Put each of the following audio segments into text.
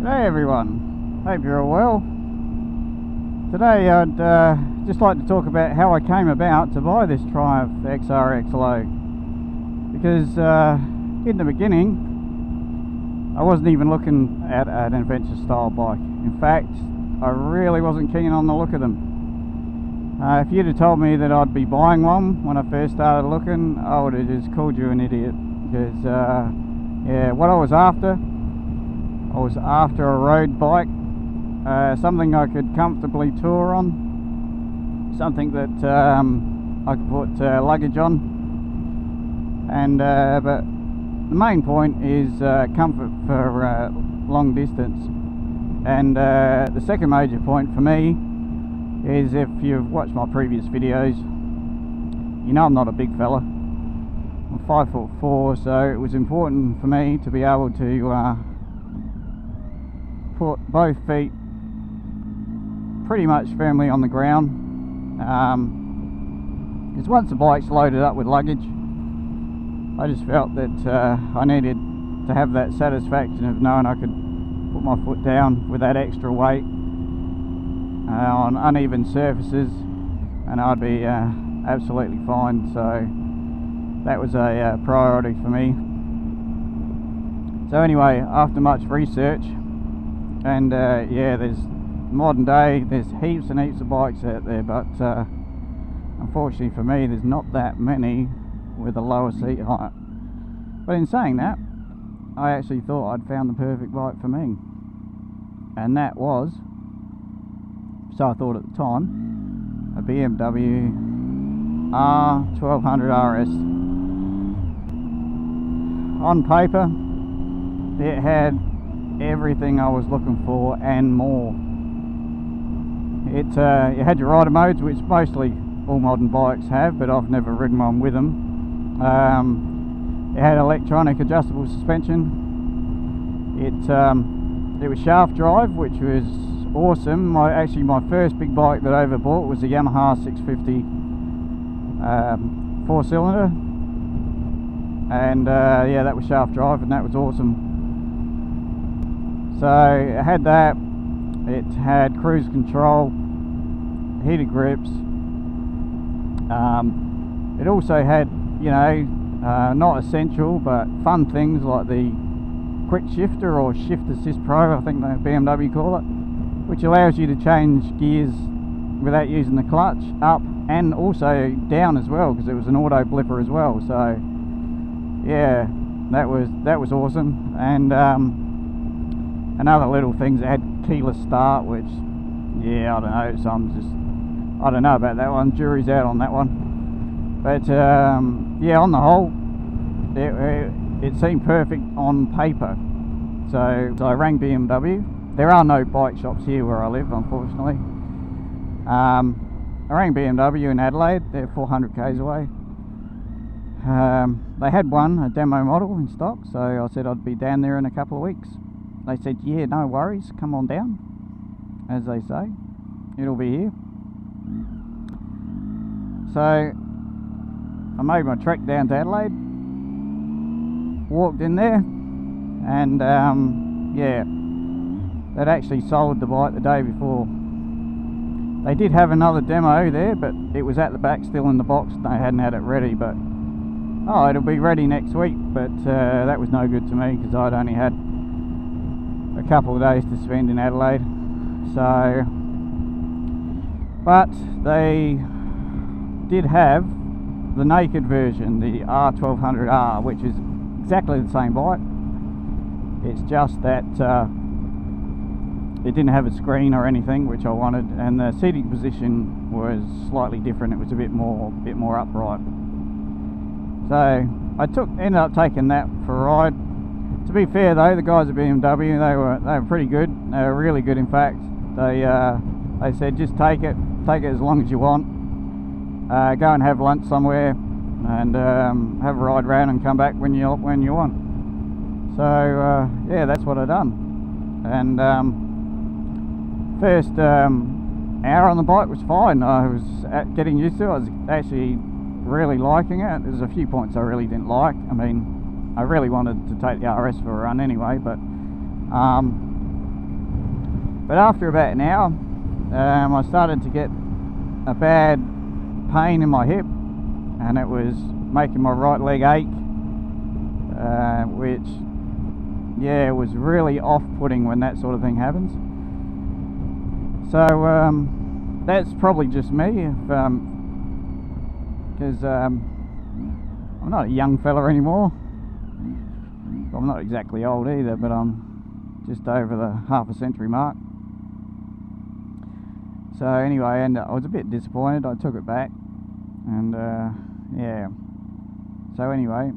G'day everyone, hope you're all well. Today I'd just like to talk about how I came about to buy this Triumph XRX Low, because in the beginning I wasn't even looking at an adventure style bike. In fact, I really wasn't keen on the look of them. If you'd have told me that I'd be buying one when I first started looking, I would have just called you an idiot, because yeah, what I was after a road bike, something I could comfortably tour on, something that I could put luggage on, and but the main point is comfort for long distance. And the second major point for me is, if you've watched my previous videos, you know I'm not a big fella. I'm 5'4", so it was important for me to be able to put both feet pretty much firmly on the ground, because once the bike's loaded up with luggage, I just felt that I needed to have that satisfaction of knowing I could put my foot down with that extra weight on uneven surfaces and I'd be absolutely fine. So that was a priority for me. So anyway, after much research, and yeah, there's modern day, there's heaps and heaps of bikes out there, but unfortunately for me, there's not that many with a lower seat height. But in saying that, I actually thought I'd found the perfect bike for me, and that was, so I thought at the time, a BMW R1200 RS. On paper, it had everything I was looking for and more. It had your rider modes, which mostly all modern bikes have, but I've never ridden one with them. It had electronic adjustable suspension. It was shaft drive, which was awesome. Actually my first big bike that I ever bought was a Yamaha 650 4-cylinder, and yeah, that was shaft drive, and that was awesome. So it had that. It had cruise control, heated grips. It also had, you know, not essential but fun things like the quick shifter, or shift assist pro, I think the BMW call it, which allows you to change gears without using the clutch, up and also down as well, because it was an auto blipper as well. So yeah, that was awesome. And other little things, it had keyless start, which, yeah, I don't know, so I don't know about that one, jury's out on that one. But yeah, on the whole, it seemed perfect on paper. So I rang BMW. There are no bike shops here where I live, unfortunately. I rang BMW in Adelaide, they're 400 k's away. They had a demo model in stock, so I said I'd be down there in a couple of weeks. They said, yeah, no worries, come on down, as they say, it'll be here. So I made my trek down to Adelaide, walked in there, and yeah, they'd actually sold the bike the day before. They did have another demo there, but it was at the back still in the box, they hadn't had it ready. But oh, it'll be ready next week, but that was no good to me, because I'd only had a couple of days to spend in Adelaide. So, but they did have the naked version, the R1200R, which is exactly the same bike. It's just that it didn't have a screen or anything, which I wanted, and the seating position was slightly different. It was a bit more upright. So I ended up taking that for a ride. To be fair though, the guys at BMW, they were pretty good. They were really good, in fact. They said, just take it as long as you want. Go and have lunch somewhere, and have a ride around and come back when you want. So yeah, that's what I done. And first hour on the bike was fine. I was getting used to it. I was actually really liking it. There's a few points I really didn't like. I mean, I really wanted to take the RS for a run anyway, but But after about an hour, I started to get a bad pain in my hip, and it was making my right leg ache, which, yeah, it was really off-putting when that sort of thing happens. So that's probably just me, because I'm not a young fella anymore. I'm not exactly old either, but I'm just over the half a century mark. So anyway, and I was a bit disappointed. I took it back, and yeah. So anyway,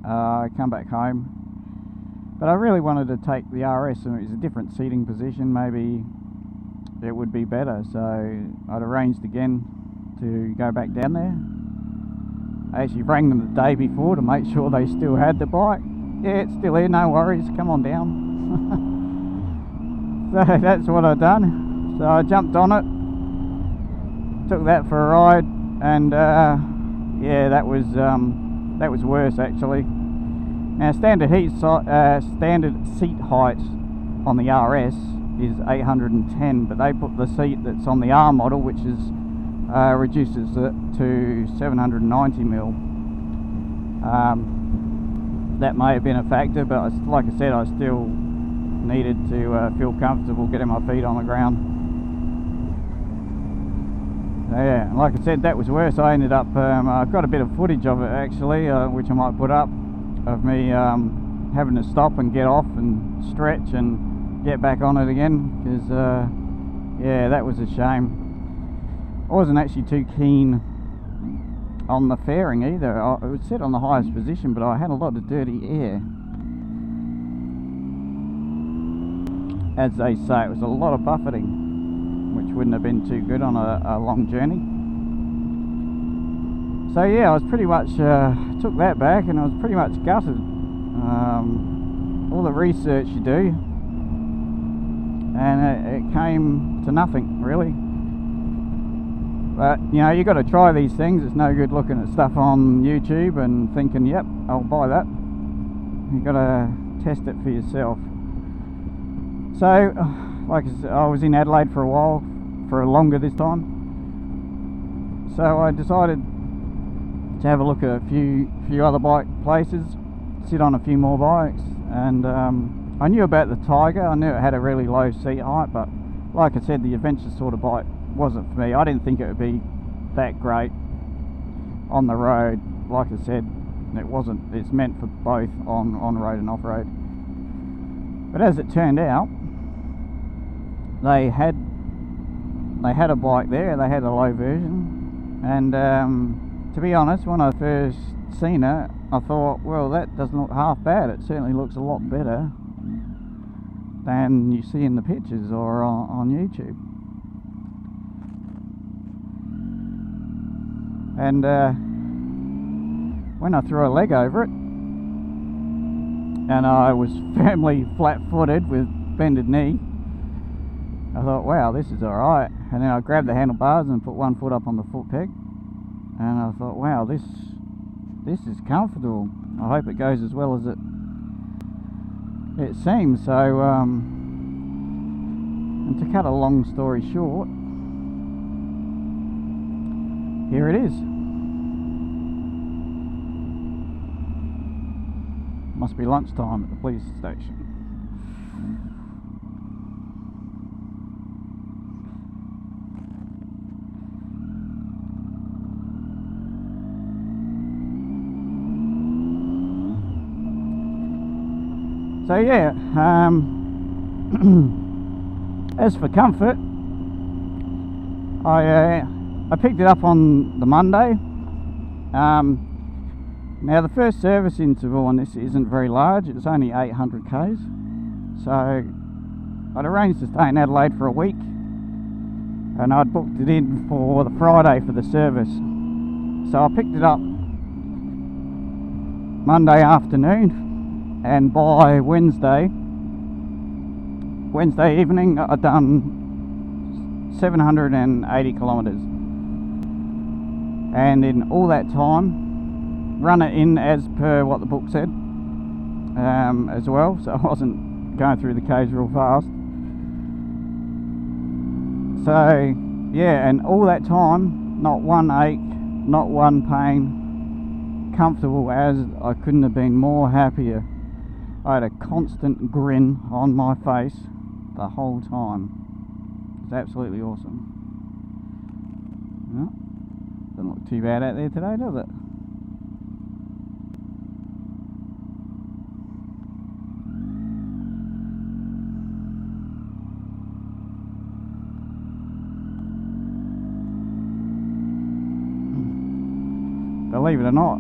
I come back home, but I really wanted to take the RS, and it was a different seating position. Maybe it would be better. So I'd arranged again to go back down there. I actually rang them the day before to make sure they still had the bike. Yeah, it's still here, no worries, come on down. So that's what I've done. So I jumped on it, took that for a ride, and yeah, that was worse actually. Now standard seat height on the RS is 810, but they put the seat that's on the R model, which is reduces it to 790mm. That may have been a factor, but like I said, I still needed to feel comfortable getting my feet on the ground. Yeah, like I said, that was worse. I ended up, I've got a bit of footage of it actually, which I might put up, of me having to stop and get off and stretch and get back on it again, because yeah, that was a shame. I wasn't actually too keen on the fairing either. It was set on the highest position, but I had a lot of dirty air. As they say, it was a lot of buffeting, which wouldn't have been too good on a long journey. So yeah, I was pretty much took that back, and I was pretty much gutted. All the research you do, and it came to nothing really. But you know, you got to try these things. It's no good looking at stuff on YouTube and thinking, yep, I'll buy that. You got to test it for yourself. So like I said, I was in Adelaide for a while, for longer this time, so I decided to have a look at a few other bike places, sit on a few more bikes, and I knew about the Tiger. I knew it had a really low seat height, but like I said, the adventure sort of bike wasn't for me. I didn't think it would be that great on the road. Like I said, it wasn't. It's meant for both on road and off road. But as it turned out, they had a bike there. They had a low version, and to be honest, when I first seen it, I thought, well, that doesn't look half bad. It certainly looks a lot better than you see in the pictures or on YouTube. And when I threw a leg over it, and I was firmly flat-footed with bended knee, I thought, wow, this is alright. And then I grabbed the handlebars and put one foot up on the foot peg, and I thought, wow, this is comfortable. I hope it goes as well as it seems. So and to cut a long story short, here it is. Must be lunchtime at the police station. So yeah, as for comfort, I picked it up on the Monday. Now the first service interval on this isn't very large. It's only 800 k's. So I'd arranged to stay in Adelaide for a week, and I'd booked it in for the Friday for the service. So I picked it up Monday afternoon, and by Wednesday evening I'd done 780 kilometres, and in all that time run it in as per what the book said as well, so I wasn't going through the caves real fast. So yeah, and all that time, not one ache, not one pain, comfortable as. I couldn't have been more happier. I had a constant grin on my face the whole time. It's absolutely awesome. Well, doesn't look too bad out there today, does it? Believe it or not,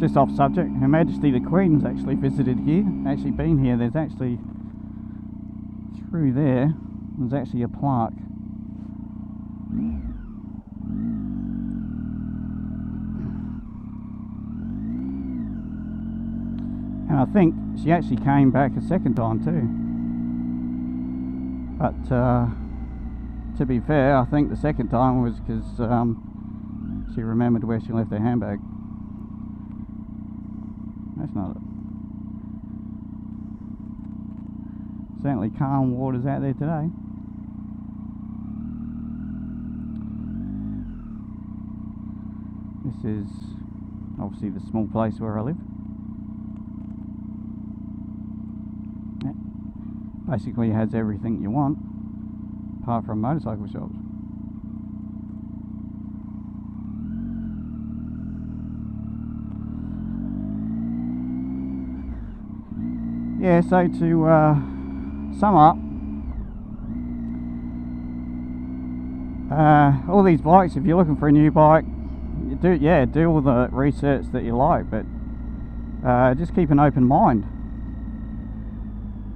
just off subject, Her Majesty the Queen's actually visited here, actually been here. There's actually, through there, there's actually a plaque. And I think she actually came back a second time too. But to be fair, I think the second time was because she remembered where she left her handbag. That's not it. Certainly calm waters out there today. This is obviously the small place where I live. It basically has everything you want, apart from motorcycle shops. Yeah, so to sum up, all these bikes, if you're looking for a new bike, do all the research that you like, but just keep an open mind,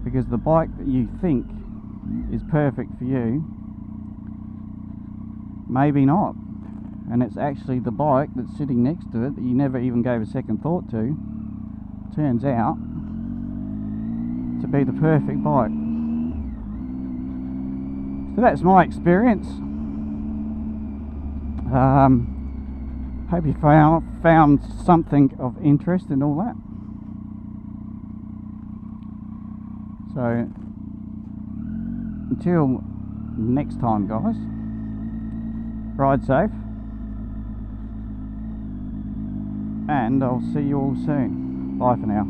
because the bike that you think is perfect for you, maybe not, and it's actually the bike that's sitting next to it that you never even gave a second thought to, turns out to be the perfect bike. So that's my experience. Hope you found something of interest in all that. So until next time, guys, ride safe, and I'll see you all soon. Bye for now.